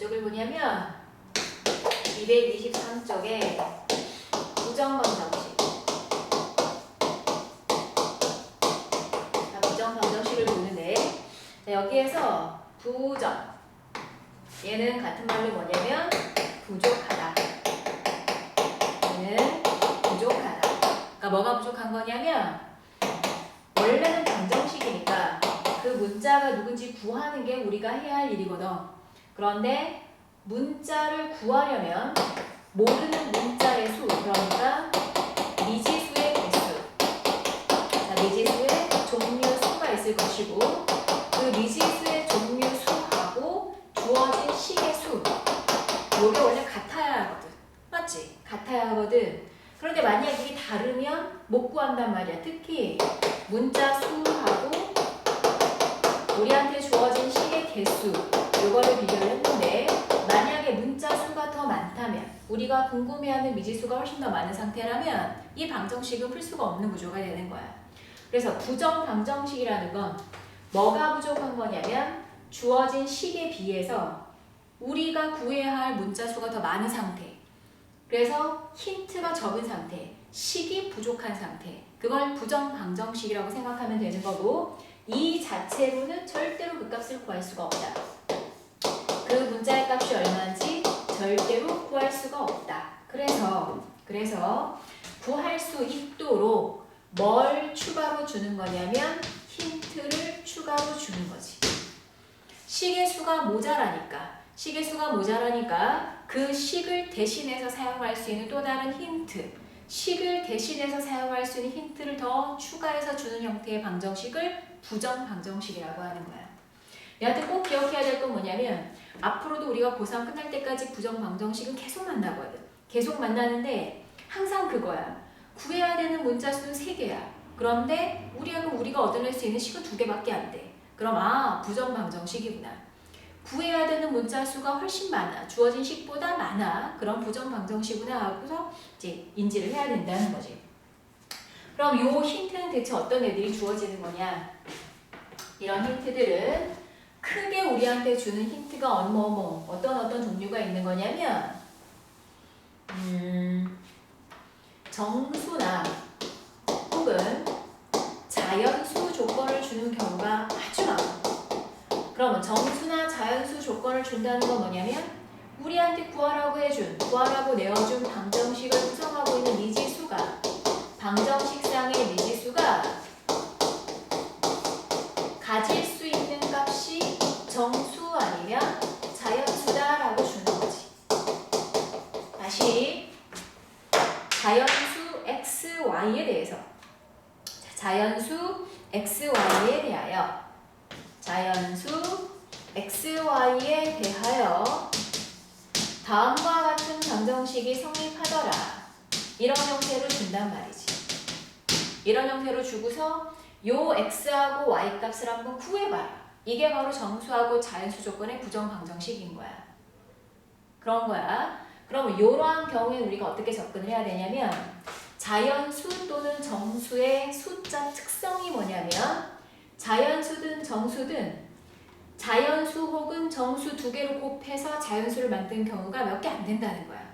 몇쪽을 보냐면 223쪽에 부정방정식. 자, 부정방정식을 보는데 자, 여기에서 부정 얘는 같은 말로 뭐냐면 부족하다. 얘는 부족하다. 그러니까 뭐가 부족한 거냐면 원래는 방정식이니까 그 문자가 누군지 구하는 게 우리가 해야 할 일이거든. 그런데 문자를 구하려면 모르는 문자의 수, 그러니까 미지수의 개수, 자, 미지수의 종류 수가 있을 것이고 그 미지수의 종류 수하고 주어진 식의 수 요게 원래 같아야 하거든. 맞지? 같아야 하거든. 그런데 만약 이게 다르면 못 구한단 말이야. 특히 문자 수하고 우리한테 주어진 식의 개수 요거를 비교를 했는데 만약에 문자 수가 더 많다면 우리가 궁금해하는 미지수가 훨씬 더 많은 상태라면 이 방정식은 풀 수가 없는 구조가 되는 거야. 그래서 부정 방정식이라는 건 뭐가 부족한 거냐면 주어진 식에 비해서 우리가 구해야 할 문자 수가 더 많은 상태. 그래서 힌트가 적은 상태, 식이 부족한 상태. 그걸 부정 방정식이라고 생각하면 되는 거고 이 자체로는 절대로 그 값을 구할 수가 없다. 그 문자의 값이 얼마인지 절대로 구할 수가 없다. 그래서 구할 수 있도록 뭘 추가로 주는 거냐면 힌트를 추가로 주는 거지. 식의 수가 모자라니까 그 식을 대신해서 사용할 수 있는 또 다른 힌트, 식을 대신해서 사용할 수 있는 힌트를 더 추가해서 주는 형태의 방정식을 부정 방정식이라고 하는 거야. 여하튼 꼭 기억해야 될 건 뭐냐면 앞으로도 우리가 고3 끝날 때까지 부정 방정식은 계속 만나거든. 계속 만나는데 항상 그거야. 구해야 되는 문자 수는 3개야. 그런데 우리가 얻어낼 수 있는 식은 2개밖에 안 돼. 그럼 부정 방정식이구나. 구해야 되는 문자 수가 훨씬 많아. 주어진 식보다 많아. 그럼 부정 방정식이구나 하고서 이제 인지를 해야 된다는 거지. 그럼 요 힌트는 대체 어떤 애들이 주어지는 거냐? 이런 힌트들은 크게 우리한테 주는 힌트가 어떤 종류가 있는 거냐면 정수나 혹은 자연수 조건을 주는 경우가 아주 많아. 그러면 정수나 자연수 조건을 준다는 건 뭐냐면 우리한테 구하라고 내어준 방정식을 구성하고 있는 미지수가 방정식상의 미지수가 가질 수 있는 값이 정수 아니면 자연수다라고 주는 거지. 다시 자연수 x, y에 대해서 자연수 x, y에 대하여 다음과 같은 방정식이 성립하더라. 이런 형태로 준단 말이지. 이런 형태로 주고서 요 x하고 y 값을 한번 구해봐라. 이게 바로 정수하고 자연수 조건의 부정 방정식인 거야. 그런 거야. 그럼 이러한 경우에 우리가 어떻게 접근을 해야 되냐면 자연수 또는 정수의 숫자 특성이 뭐냐면 자연수든 정수든 자연수 혹은 정수 2개로 곱해서 자연수를 만든 경우가 몇 개 안 된다는 거야.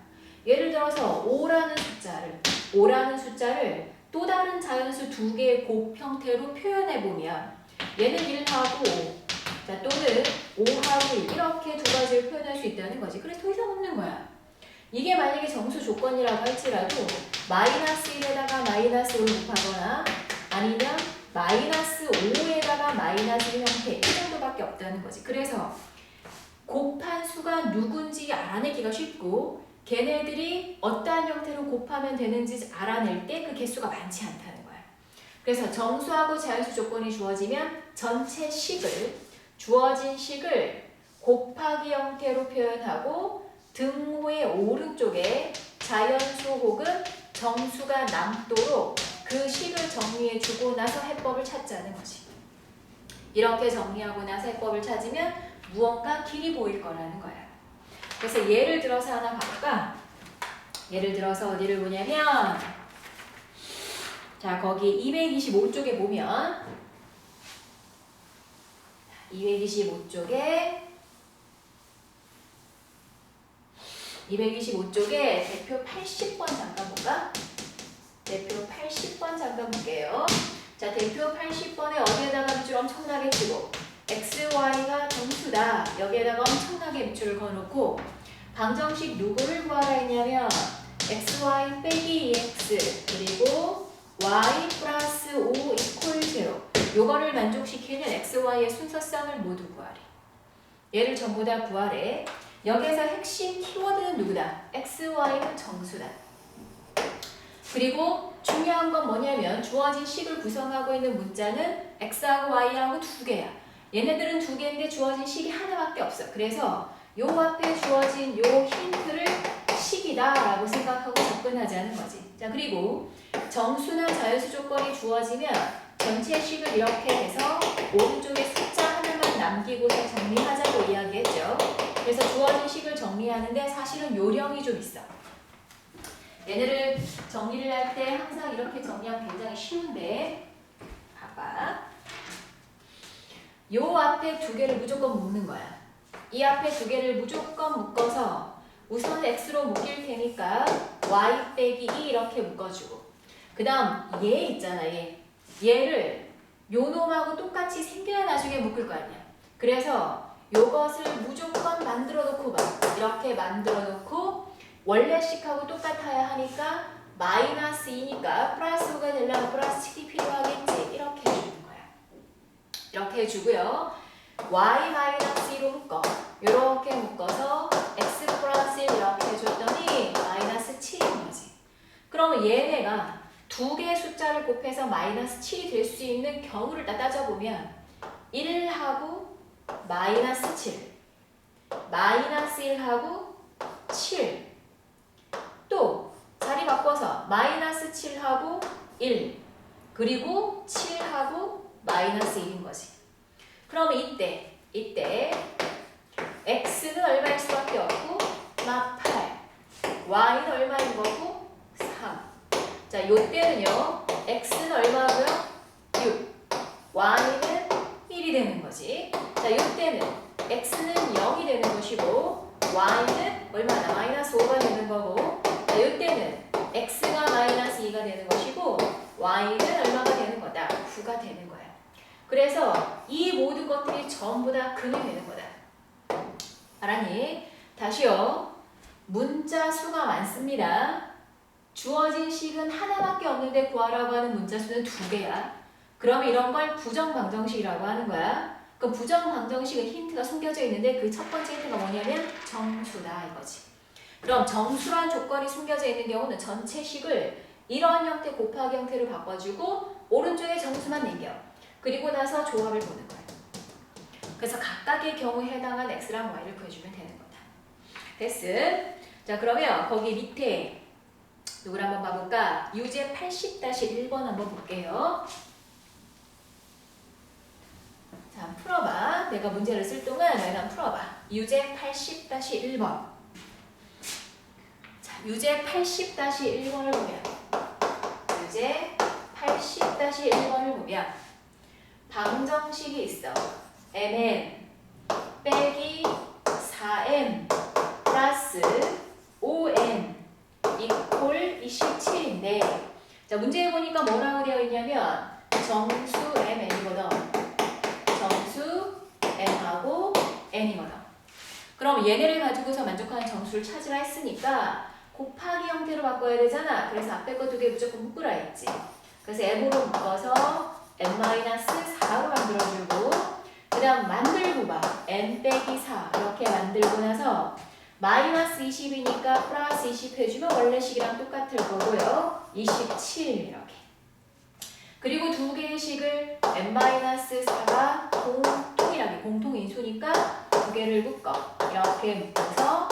예를 들어서 5라는 숫자를 또 다른 자연수 2개의 곱 형태로 표현해보면 얘는 1하고 5 또는 5하고 1 이렇게 2가지를 표현할 수 있다는 거지. 그래서 더 이상 없는 거야. 이게 만약에 정수 조건이라고 할지라도 마이너스 1에다가 마이너스 5를 곱하거나 아니면 마이너스 5에다가 마이너스 1 형태 이 정도밖에 없다는 거지. 그래서 곱한 수가 누군지 알아내기가 쉽고 걔네들이 어떠한 형태로 곱하면 되는지 알아낼 때 그 개수가 많지 않다는 거야. 그래서 정수하고 자연수 조건이 주어지면 전체 식을 주어진 식을 곱하기 형태로 표현하고 등호의 오른쪽에 자연수 혹은 정수가 남도록 그 식을 정리해주고 나서 해법을 찾자는 거지. 이렇게 정리하고 나서 해법을 찾으면 무언가 길이 보일 거라는 거야. 그래서 예를 들어서 하나 봐볼까? 예를 들어서 어디를 보냐면 자 거기 225쪽에 보면 225쪽에 225쪽에 대표 80번 잠깐 볼까? 대표 80번 잠깐 볼게요. 자, 대표 80번에 어디에다가 밑줄 엄청나게 치고 x, y가 정수다. 여기에다가 엄청나게 밑줄을 그어놓고 방정식 누구를 구하라 했냐면 xy 빼기 2x 그리고 y 플러스 5 이퀄 0 요거를 만족시키는 xy의 순서쌍을 모두 구하래. 얘를 전부 다 구하래. 여기에서 핵심 키워드는 누구다? xy는 정수다. 그리고 중요한 건 뭐냐면 주어진 식을 구성하고 있는 문자는 x하고 y하고 두 개야. 얘네들은 두 개인데 주어진 식이 하나밖에 없어. 그래서 요 앞에 주어진 요 힌트를 식이다 라고 생각하고 접근하자는 거지. 자, 그리고 정수나 자연수 조건이 주어지면 전체 식을 이렇게 해서 오른쪽에 숫자 하나만 남기고서 정리하자고 이야기했죠. 그래서 주어진 식을 정리하는데 사실은 요령이 좀 있어. 얘네를 정리를 할 때 항상 이렇게 정리하면 굉장히 쉬운데 봐봐. 요 앞에 두 개를 무조건 묶는 거야. 이 앞에 두 개를 무조건 묶어서 우선 x로 묶일 테니까 y 빼기 2 이렇게 묶어주고 그 다음 얘 있잖아 얘를 요 놈하고 똑같이 생겨야 나중에 묶을 거 아니야. 그래서 요것을 무조건 만들어 놓고 봐. 이렇게 만들어 놓고 원래 식하고 똑같아야 하니까 마이너스 2니까 플러스 5가 되려면 플러스 7이 필요하겠지. 이렇게 해주는 거야. 이렇게 해주고요. y 마이너스 2로 묶어. 이렇게 묶어서 x 플러스 1 이렇게 해줬더니 마이너스 7인 거지. 그러면 얘네가 두 개의 숫자를 곱해서 마이너스 7이 될 수 있는 경우를 따져보면 1하고 마이너스 7 마이너스 1하고 7 또 자리 바꿔서 마이너스 7하고 1 그리고 7하고 마이너스 1인 거지. 그러면 이때 x는 얼마일 수밖에 없고 막 8 y는 얼마인 거고 3. 자, 요때는요 x는 얼마고요? 6 y는 1이 되는 거지. 자, 요때는 x는 0이 되는 것이고 y는 얼마나? 마이너스 5가 되는 거고 자, 요때는 x가 마이너스 2가 되는 것이고 y는 얼마가 되는 거다? 9가 되는 거야. 그래서 이 모든 것들이 전부 다 근이 되는 거다. 알았니? 다시요. 문자 수가 많습니다. 주어진 식은 하나밖에 없는데 구하라고 하는 문자 수는 두 개야. 그럼 이런 걸 부정방정식이라고 하는 거야. 그럼 부정방정식은 힌트가 숨겨져 있는데 그 첫 번째 힌트가 뭐냐면 정수다 이거지. 그럼 정수란 조건이 숨겨져 있는 경우는 전체 식을 이런 형태 곱하기 형태로 바꿔주고 오른쪽에 정수만 남겨. 그리고 나서 조합을 보는 거야. 그래서 각각의 경우에 해당한 x랑 y를 구해주면 되는 거다. 됐어. 자, 그러면 거기 밑에 누구를 한번 봐볼까? 유제 80-1번 한번 볼게요. 자, 풀어봐. 내가 문제를 쓸 동안 너희가 풀어봐. 유제 80-1번. 자, 유제 80-1번을 보면 유제 80-1번을 보면 방정식이 있어. mn 빼기 4n 플러스 5n 이퀄 27인데 자, 문제에 보니까 뭐라고 되어 있냐면 정수 mn이거든. 정수 m하고 n이거든. 그럼 얘네를 가지고서 만족하는 정수를 찾으라 했으니까 곱하기 형태로 바꿔야 되잖아. 그래서 앞에 거 두 개 무조건 묶으라 했지. 그래서 m으로 묶어서 n-4로 만들어주고 그 다음 만들고 봐. n 빼기 4 이렇게 만들고 나서 마이너스 20이니까 플러스 20 해주면 원래 식이랑 똑같을 거고요. 27 이렇게. 그리고 두 개의 식을 n-4가 공통인수니까 두 개를 묶어. 이렇게 묶어서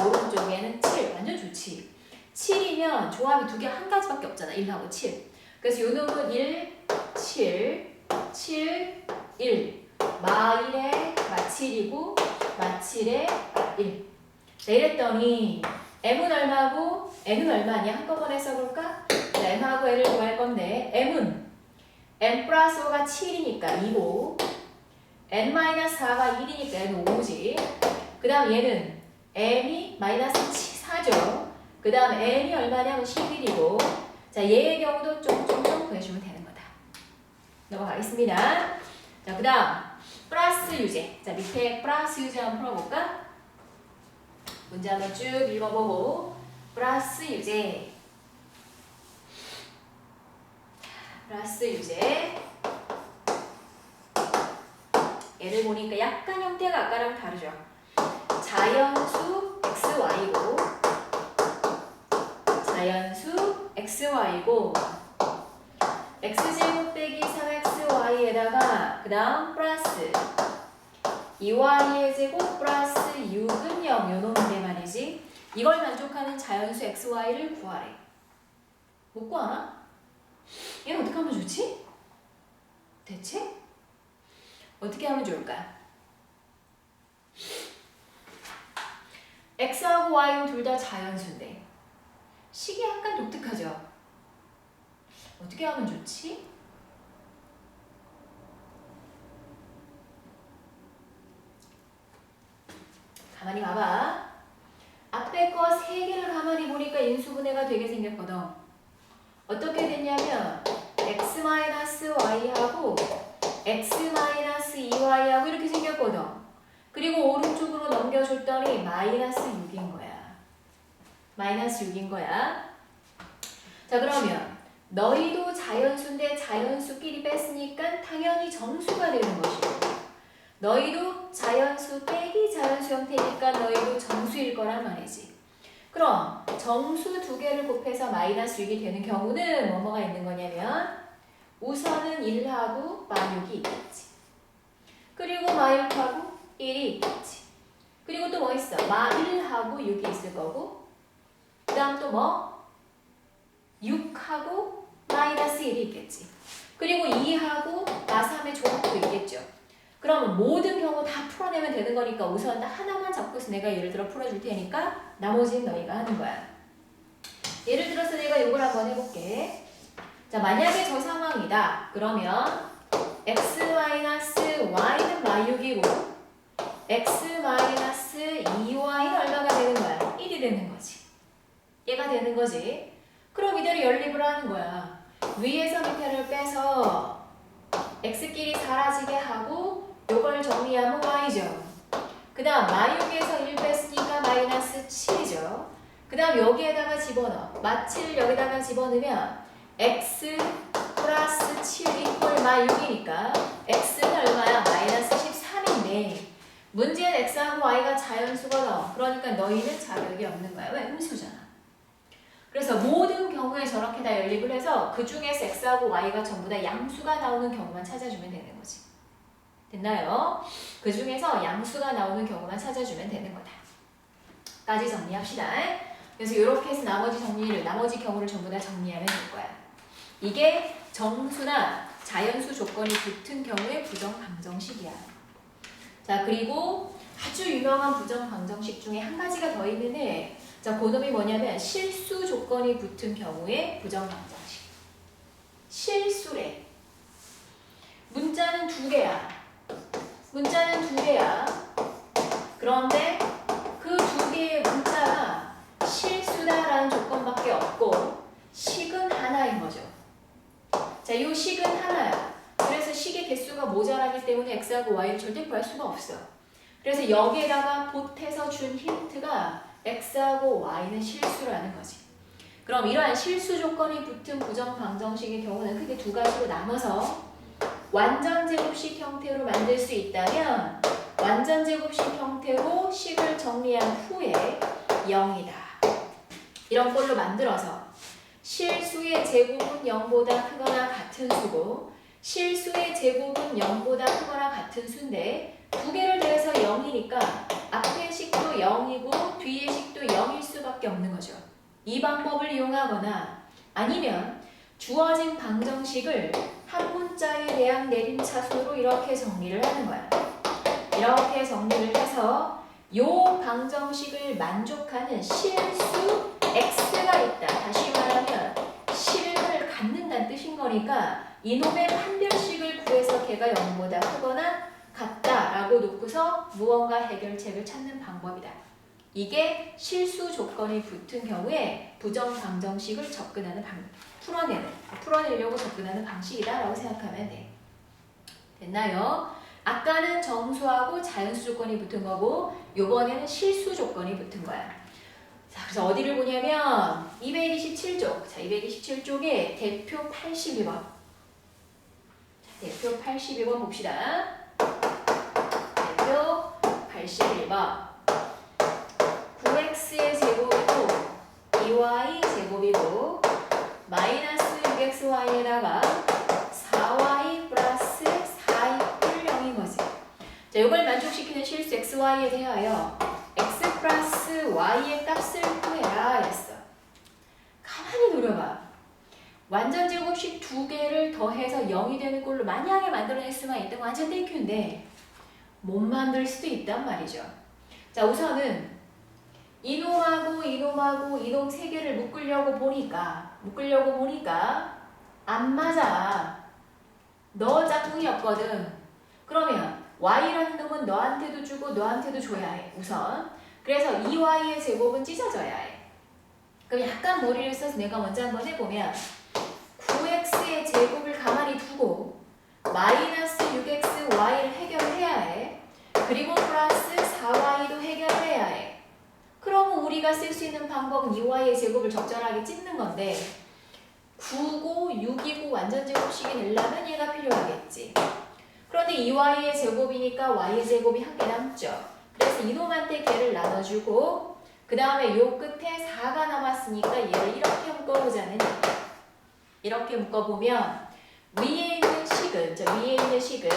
오른쪽에는 7. 완전 좋지. 7이면 조합이 두 개 한 가지밖에 없잖아. 1하고 7. 그래서 요 놈은 1, 7, 7, 1. 마1에 마7이고 마7에 1. 이랬더니 m은 얼마고 n은 얼마냐? 한꺼번에 써볼까? 자, m하고 n을 구할 건데 m은 n 플러스 5가 7이니까 2고 n-4가 1이니까 n은 5지. 그 다음 얘는 n이 마이너스 8죠. 그 다음 n이 얼마냐면 11이고 자 얘의 경우도 쫑쫑쫑 구해주면 되는 거다. 넘어가겠습니다. 자, 그 다음 플러스 유제. 자, 밑에 플러스 유제 한번 풀어볼까? 문제 한번 쭉 읽어보고 플러스 유제. 플러스 유제. 얘를 보니까 약간 형태가 아까랑 다르죠. 자연수 xy고 자연수 xy고 x제곱 빼기 3xy에다가 그 다음 플러스 2y의 제곱 플러스 6은 0 요놈 문제 말이지. 이걸 만족하는 자연수 xy를 구하래. 못 구하나? 얘는 어떻게 하면 좋지? 대체? 어떻게 하면 좋을까? x하고 y는 둘 다 자연수인데 식이 약간 독특하죠? 어떻게 하면 좋지? 가만히 봐봐. 앞에 거 3개를 가만히 보니까 인수분해가 되게 생겼거든. 어떻게 됐냐면 x-y하고 x-2y하고 이렇게 생겼거든. 그리고 오른쪽으로 넘겨줬더니 마이너스 6인 거야. 마이너스 6인 거야. 자, 그러면 너희도 자연수인데 자연수끼리 뺐으니까 당연히 정수가 되는 것이고 너희도 자연수 빼기 자연수 형태니까 너희도 정수일 거란 말이지. 그럼 정수 2개를 곱해서 마이너스 6이 되는 경우는 뭐가 있는 거냐면 우선은 1하고 마6이 있겠지. 그리고 마6하고 1이 있겠지. 그리고 또 뭐 있어? 마1하고 6이 있을 거고 그 다음 또 뭐? 6하고 마이너스 1이 있겠지. 그리고 2하고 마3의 조각도 있겠죠. 그럼 모든 경우 다 풀어내면 되는 거니까 우선 하나만 잡고서 내가 예를 들어 풀어줄 테니까 나머지는 너희가 하는 거야. 예를 들어서 내가 이걸 한번 해볼게. 자, 만약에 저 상황이다. 그러면 x-y는 마6이고 x-2y는 얼마가 되는 거야? 1이 되는 거지. 얘가 되는 거지. 그럼 이대로 연립을 하는 거야. 위에서 밑에를 빼서 x끼리 사라지게 하고 요걸 정리하면 y죠. 그 다음 마6에서 1 뺐으니까 마이너스 7이죠. 그 다음 여기에다가 집어넣어. 마7 여기다가 집어넣으면 x 플러스 7 이퀄 마6이니까 x는 얼마야? 마이너스 13인데 문제는 x하고 y가 자연수거든. 그러니까 너희는 자격이 없는 거야. 왜? 음수잖아. 그래서 모든 경우에 저렇게 다 연립을 해서 그 중에서 x하고 y가 전부 다 양수가 나오는 경우만 찾아주면 되는 거지. 됐나요? 그 중에서 양수가 나오는 경우만 찾아주면 되는 거다. 까지 정리합시다. 그래서 이렇게 해서 나머지 경우를 전부 다 정리하면 될 거야. 이게 정수나 자연수 조건이 붙은 경우의 부정방정식이야. 자, 그리고 아주 유명한 부정방정식 중에 한 가지가 더 있는데 자, 그놈이 뭐냐면 실수 조건이 붙은 경우의 부정방정식. 실수래. 문자는 2개야. 그런데 그 2개의 문자가 실수다라는 조건밖에 없고 식은 하나인 거죠. 자, 이 식은 하나야. 그래서 식의 개수가 모자라기 때문에 x하고 y를 절대 구할 수가 없어. 그래서 여기에다가 보태서 준 힌트가 x하고 y는 실수라는 거지. 그럼 이러한 실수 조건이 붙은 부정방정식의 경우는 크게 2가지로 나눠서 완전 제곱식 형태로 만들 수 있다면 완전 제곱식 형태로 식을 정리한 후에 0이다. 이런 꼴로 만들어서 실수의 제곱은 0보다 크거나 같은 수고 실수의 제곱은 0보다 크거나 같은 수인데 2개를 더해서 0이니까 앞의 식도 0이고 뒤의 식도 0일 수밖에 없는 거죠. 이 방법을 이용하거나 아니면 주어진 방정식을 한 문자에 대한 내림차순으로 이렇게 정리를 하는 거야. 이렇게 정리를 해서 요 방정식을 만족하는 실수 x가 있다. 다시 말하면 실을 갖는다는 뜻인 거니까 이놈의 판별식을 구해서 걔가 0보다 크거나 같다라고 놓고서 무언가 해결책을 찾는 방법이다. 이게 실수 조건이 붙은 경우에 부정 방정식을 풀어내려고 접근하는 방식이다라고 생각하면 돼. 됐나요? 아까는 정수하고 자연수 조건이 붙은 거고 요번에는 실수 조건이 붙은 거야. 자, 그래서 어디를 보냐면 227쪽. 자, 227쪽에 대표 82번. 자, 대표 82번 봅시다. 대표 81번. 9x의 제곱이고 2y 제곱이고 마이너스 6xy에다가 4y 플러스 4이 0인 거지. 자, 이걸 만족시키는 실수 xy에 대하여 x 플러스 y의 값을 구해라 했어. 가만히 노려봐. 완전 제곱식 두 개를 더해서 0이 되는 걸로 만약에 만들어낼 수만 있다면 완전 땡큐인데 못 만들 수도 있단 말이죠. 자, 우선은 이놈하고 이놈 세 개를 묶으려고 보니까 안 맞아. 너 짝꿍이었거든. 그러면 y라는 놈은 너한테도 주고 너한테도 줘야 해. 우선. 그래서 2y의 제곱은 찢어져야 해. 그럼 약간 머리를 써서 내가 먼저 한번 해보면 9x의 제곱을 가만히 두고 마이너스 6xy를 해결해야 해. 그리고 플러스 4y도 해결해야 해. 그러면 우리가 쓸 수 있는 방법은 2y의 제곱을 적절하게 찢는 건데 9고 6이고 완전 제곱식이 되려면 얘가 필요하겠지. 그런데 2y의 제곱이니까 y의 제곱이 한 개 남죠. 그래서 이놈한테 걔를 나눠주고 그 다음에 요 끝에 4가 남았으니까 얘를 이렇게 묶어보자는 얘기야. 이렇게 묶어보면 위에 있는 식은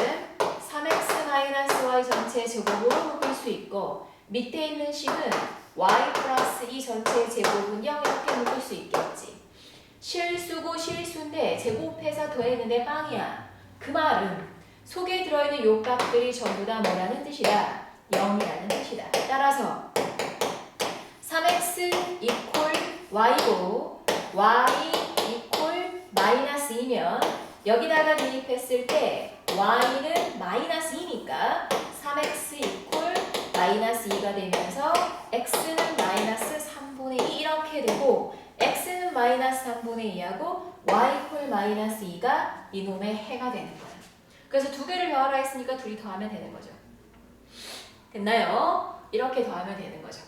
3x-y 전체 제곱으로 묶을 수 있고 밑에 있는 식은 y 플러스 2 전체 제곱은 0 이렇게 묶을 수 있겠지. 실수고 실수인데 제곱해서 더했는데 빵이야. 그 말은 속에 들어있는 요 값들이 전부 다 뭐라는 뜻이다? 0이라는 뜻이다. 따라서 3x 이퀄 y고 y 이퀄 마이너스 2면 여기다가 대입했을 때 y는 마이너스 2니까 3x 이퀄 마이너스 2가 되면서 x는 마이너스 3분의 2 이렇게 되고 x는 마이너스 3분의 2하고 y 이퀄 마이너스 2가 이놈의 해가 되는 거야. 그래서 두 개를 더하라 했으니까 둘이 더하면 되는 거죠. 됐나요? 이렇게 더하면 되는 거죠.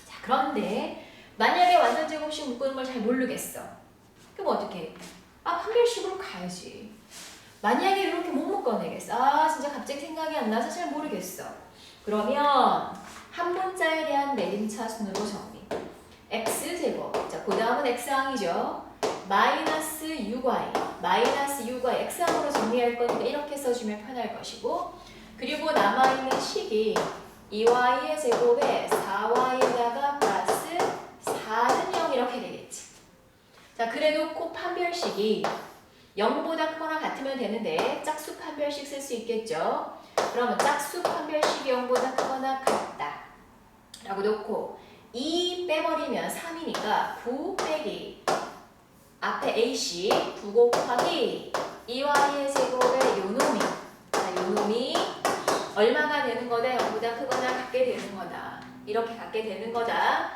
자, 그런데 만약에 완전 제곱식 묶는 걸 잘 모르겠어. 그럼 어떻게 해? 판별식으로 가야지. 만약에 이렇게 못 묶어내겠어. 진짜 갑자기 생각이 안 나서 잘 모르겠어. 그러면 한 문자에 대한 내림차 순으로 정리. x제곱. 자, 그 다음은 x항이죠. 마이너스 6y. 마이너스 6y x항으로 정리할 거니까 이렇게 써주면 편할 것이고 그리고 남아있는 식이 2y의 제곱에 4y에다가 플러스 4는 0 이렇게 되겠지. 자, 그래놓고 판별식이 0보다 크거나 같으면 되는데 짝수 판별식 쓸 수 있겠죠. 그러면 짝수 판별식이 0보다 크거나 같다 라고 놓고 2 빼버리면 3이니까 9 빼기 앞에 AC 9 곱하기 2y의 제곱에 요놈이 얼마가 되는 거다? 0보다 크거나 같게 되는 거다. 이렇게 같게 되는 거다.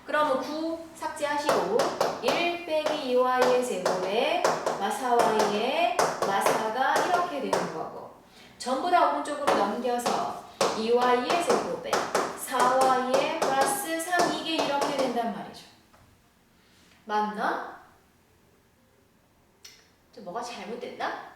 그러면 9 삭제하시고 1 빼기 2y의 제곱에 마사y의 마사가 이렇게 되는 거고 전부 다 오른쪽으로 넘겨서 2y의 제곱에 4y의 플러스 3 이게 이렇게 된단 말이죠. 맞나? 좀 뭐가 잘못됐나?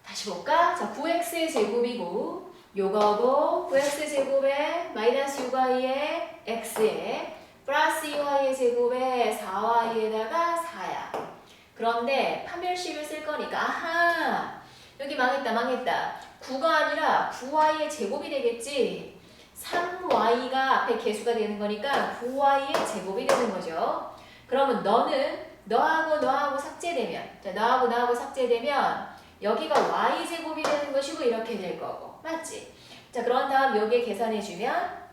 다시 볼까? 자, 9x의 제곱이고 요거고 9x 제곱에 마이너스 6y의 x에 플러스 2y의 제곱에 4y에다가 4야. 그런데 판별식을 쓸 거니까 아하 여기 망했다. 9가 아니라 9y의 제곱이 되겠지. 3y가 앞에 개수가 되는 거니까 9y의 제곱이 되는 거죠. 그러면 너하고 삭제되면 너하고 삭제되면 여기가 y제곱이 되는 것이고 이렇게 될 거고 맞지? 자, 그런 다음 여기에 계산해주면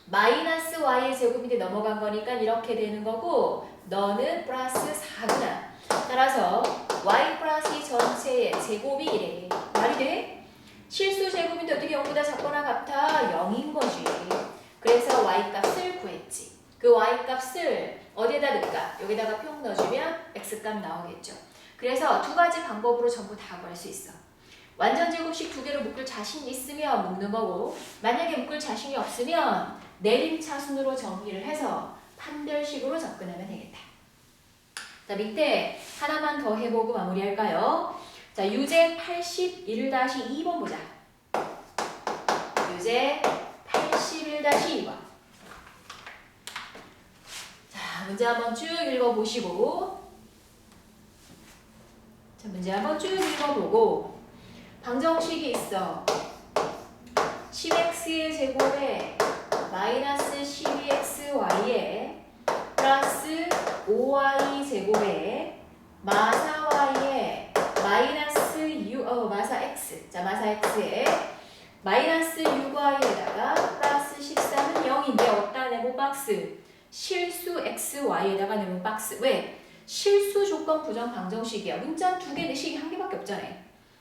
마이너스 y의 제곱인데 넘어간 거니까 이렇게 되는 거고 너는 플러스 4구나. 따라서 y 플러스 2 전체의 제곱이 이래. 말이 돼? 실수 제곱인데 어떻게 0보다 작거나 같아? 0인 거지. 그래서 y값을 구했지. 그 y값을 어디에다 넣을까? 여기다가 평 넣어주면 x값 나오겠죠. 그래서 두 가지 방법으로 전부 다 구할 수 있어. 완전 제곱식 두 개로 묶을 자신 있으면 묶는 거고, 만약에 묶을 자신이 없으면 내림차순으로 정리를 해서 판별식으로 접근하면 되겠다. 자, 밑에 하나만 더 해보고 마무리할까요? 자, 유제 81-2번 보자. 유제 81-2번. 자, 문제 한번 쭉 읽어보시고, 자, 문제 한번 쭉 읽어보고, 방정식이 있어. 10x의 제곱에 마이너스 12xy에 플러스 5y 제곱에 마사 y에 마이너스 마사 x. 자, 마사 x에 마이너스 6y에다가 플러스 13은 0인데 어디다 네모 박스. 실수 xy에다가 네모 박스. 왜? 실수 조건 부정 방정식이야. 문자 두 개 내식이 한 개밖에 없잖아.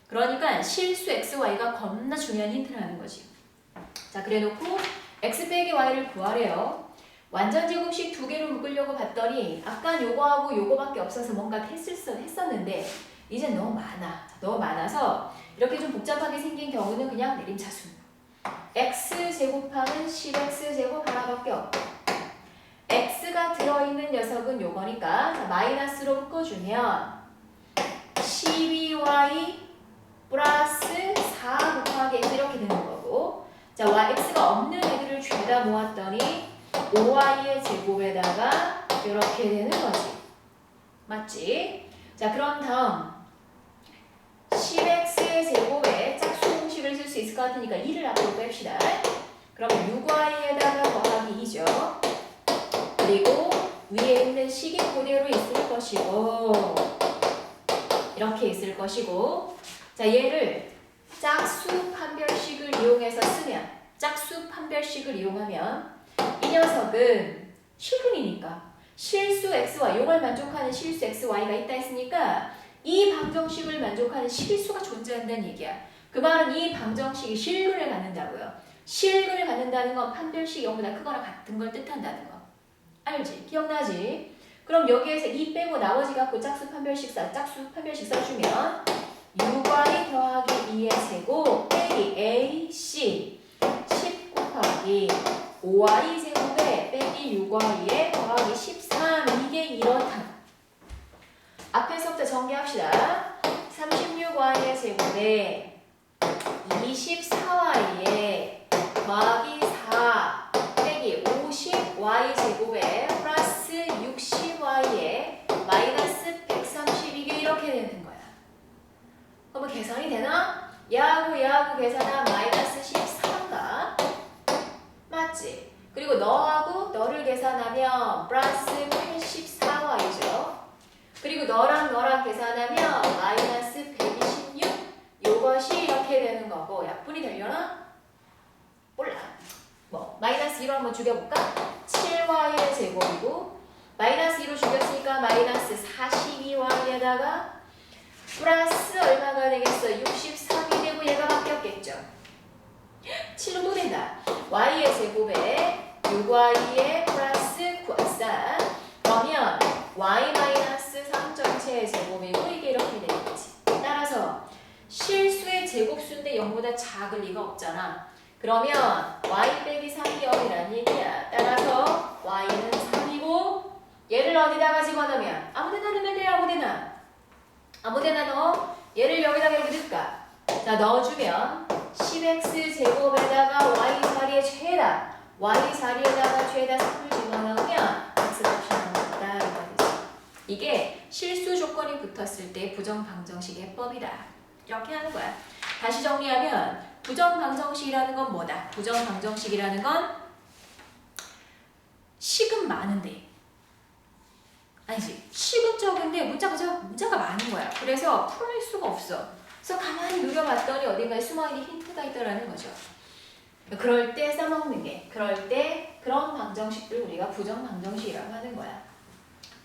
그러니까 실수 xy가 겁나 중요한 힌트를 하는 거지. 자, 그래놓고 x 빼기 y를 구하래요. 완전 제곱식 두 개로 묶으려고 봤더니 아까 요거하고 요거밖에 없어서 뭔가 했었는데 이제 너무 많아. 너무 많아서 이렇게 좀 복잡하게 생긴 경우는 그냥 내림차순. x 제곱하면 10x 제곱 하나밖에 없고 x가 들어있는 녀석은 요거니까 자, 마이너스로 묶어주면 12y 플러스 4 곱하기 x 이렇게 되는 거고, 자, x가 없는 애들을 죄다 모았더니 5y의 제곱에다가 이렇게 되는 거지. 맞지? 자, 그런 다음 10x의 제곱에 짝수 공식을 쓸 수 있을 것 같으니까 2를 앞으로 뺍시다. 그러면 6y에다가 더하기 2죠. 그리고 위에 있는 식이 그대로 있을 것이고 이렇게 있을 것이고, 자, 얘를 짝수 판별식을 이용해서 쓰면, 짝수 판별식을 이용하면 이 녀석은 실근이니까 실수 xy, 요걸 만족하는 실수 xy가 있다 했으니까 이 방정식을 만족하는 실수가 존재한다는 얘기야. 그 말은 이 방정식이 실근을 갖는다고요. 실근을 갖는다는 건 판별식이 0보다 크거나 같은 걸 뜻한다는 거. 알지? 기억나지? 그럼 여기에서 2 빼고 나머지 갖고 짝수 판별식 써주면 6y 더하기 2의 제곱 빼기 ac 10 곱하기 5y 제곱에 빼기 6y에 더하기 13 이게 이렇다. 앞에서부터 정리합시다. 36y의 제곱에 24y에 더하기 4 빼기 50y 제곱에 플러스 60y에 마이너스 130 이게 이렇게 되는 거야. 그러면 계산이 되나? 얘하고 계산하면 마이너스 14가 맞지? 그리고 너를 계산하면 플러스 84y죠. 그리고 너랑 계산하면 마이너스 126 요것이 이렇게 되는 거고 약분이 되려나? 몰라. 뭐 마이너스 2로 한번 죽여볼까? 7y의 제곱이고 마이너스 2로 죽였으니까 마이너스 42y에다가 플러스 얼마가 되겠어? 63이 되고 얘가 바뀌었겠죠. 7로 또 된다. y의 제곱에 6y의 플러스 9사 그러면 y 마이너스 3 전체의 제곱이고 이게 이렇게 되겠지. 따라서 실수의 제곱수인데 0보다 작을 리가 없잖아. 그러면 y 빼기 3이 0이라는 얘기야. 따라서 y는 3이고 얘를 어디다가 집어넣으면 아무데나 넣으면 돼. 아무데나 넣어. 얘를 여기다가 이렇게 넣을까? 자, 넣어주면 10x 제곱에다가 y 자리에 죄다 y 자리에다가 죄다 3을 집어넣으면 x값이 나온다. 이게 실수 조건이 붙었을 때 부정방정식 해법이다. 이렇게 하는 거야. 다시 정리하면 부정방정식이라는 건 뭐다? 부정방정식이라는 건 식은 많은데 아니지. 식은 적은데 문자가 많은 거야. 그래서 풀릴 수가 없어. 그래서 가만히 누려봤더니 어딘가에 숨어있는 힌트가 있더라는 거죠. 그럴 때 써먹는 게, 그럴 때 그런 방정식들 우리가 부정방정식이라고 하는 거야.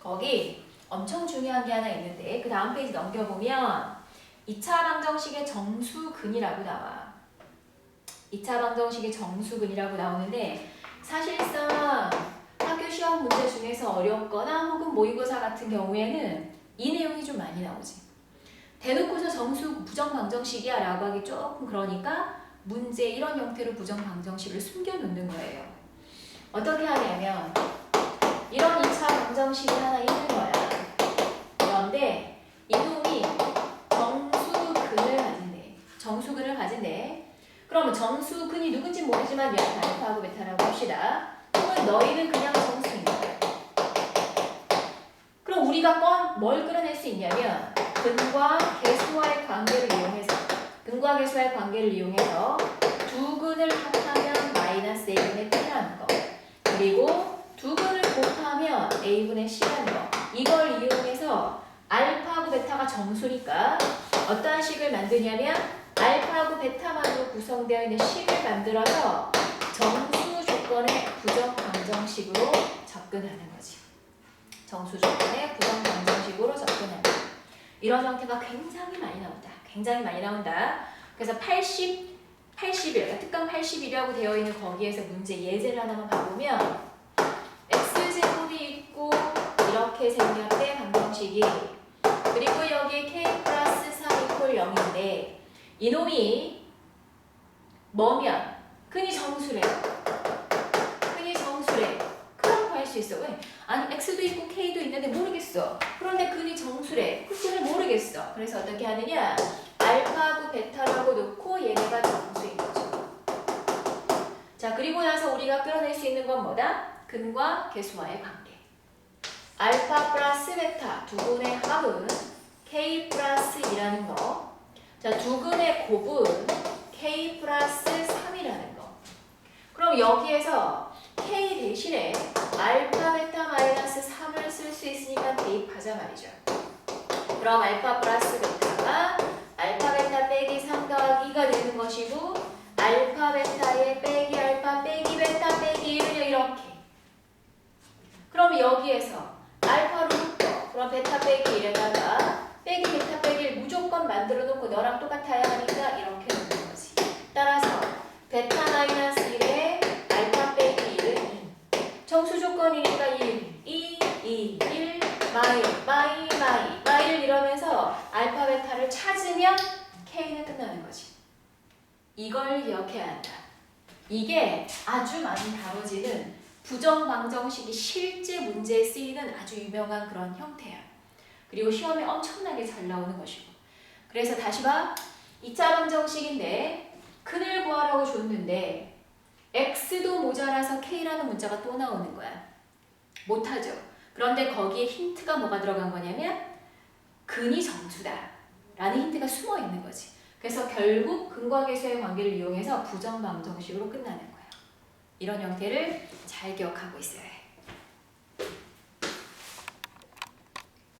거기 엄청 중요한 게 하나 있는데 그 다음 페이지 넘겨보면 2차 방정식의 정수근이라고 나와. 2차 방정식이 정수근이라고 나오는데 사실상 학교 시험 문제 중에서 어렵거나 혹은 모의고사 같은 경우에는 이 내용이 좀 많이 나오지. 대놓고서 정수 부정방정식이야 라고 하기 조금 그러니까 문제 이런 형태로 부정방정식을 숨겨놓는 거예요. 어떻게 하냐면 이런 2차 방정식이 하나 있는 거야. 그런데 이놈이 정수근을 가진대. 그러면 정수근이 누군지 모르지만 얘한테 알파하고 베타라고 합시다. 그러면 너희는 그냥 정수인 거야. 그럼 우리가 뭘 끌어낼 수 있냐면 근과 계수와의 관계를 이용해서 두 근을 합하면 마이너스 a분의 t라는 거, 그리고 두 근을 곱하면 a분의 c라는 거, 이걸 이용해서 알파하고 베타가 정수니까 어떠한 식을 만드냐면 알파하고 베타만으로 구성되어 있는 식을 만들어서 정수 조건의 부정방정식으로 접근하는 거지. 정수 조건의 부정방정식으로 접근하는 거. 이런 형태가 굉장히 많이 나온다. 그래서 81, 특강 81이라고 되어 있는 거기에서 문제 예제를 하나만 봐보면 x제곱이 있고 이렇게 생겼대 방정식이. 그리고 여기에 k 플러스 3 이퀄 0인데 이놈이 뭐면 근이 정수래. 그럼 구할 수 있어. 왜? 아니 x도 있고 k도 있는데 모르겠어. 그런데 근이 정수래. 그거는 모르겠어. 그래서 어떻게 하느냐? 알파하고 베타라고 놓고 얘네가 정수인 거죠. 자, 그리고 나서 우리가 끌어낼 수 있는 건 뭐다? 근과 계수와의 관계. 알파 플러스 베타 두 근의 합은 k 플러스 2라는 거. 자, 두 근의 곱은 k 플러스 3이라는 거. 그럼 여기에서 k 대신에 알파 베타 마이너스 3을 쓸 수 있으니까 대입하자 말이죠. 그럼 알파 플러스 베타가 알파 베타 빼기 3 더하기가 되는 것이고 알파 베타에 빼기 알파 빼기 베타 빼기 1은 이렇게. 그럼 여기에서 알파로 묶어. 그럼 베타 빼기 1에다가 빼기 베타 빼기 1 무조건 만들어 놓고 너랑 똑같아야 하니까 이렇게 놓는 거지. 따라서 베타 마이너스 1에 알파 빼기 1은 2. 정수 조건이니까 1, 2, 1, 마이 이러면서 알파 베타를 찾으면 K는 끝나는 거지. 이걸 기억해야 한다. 이게 아주 많이 다뤄지는 부정방정식이 실제 문제에 쓰이는 아주 유명한 그런 형태야. 그리고 시험에 엄청나게 잘 나오는 것이고. 그래서 다시 봐. 2차 방정식인데 근을 구하라고 줬는데 x도 모자라서 k라는 문자가 또 나오는 거야. 못하죠. 그런데 거기에 힌트가 뭐가 들어간 거냐면 근이 정수다 라는 힌트가 숨어 있는 거지. 그래서 결국 근과 계수의 관계를 이용해서 부정방정식으로 끝나는 거야. 이런 형태를 잘 기억하고 있어야 해.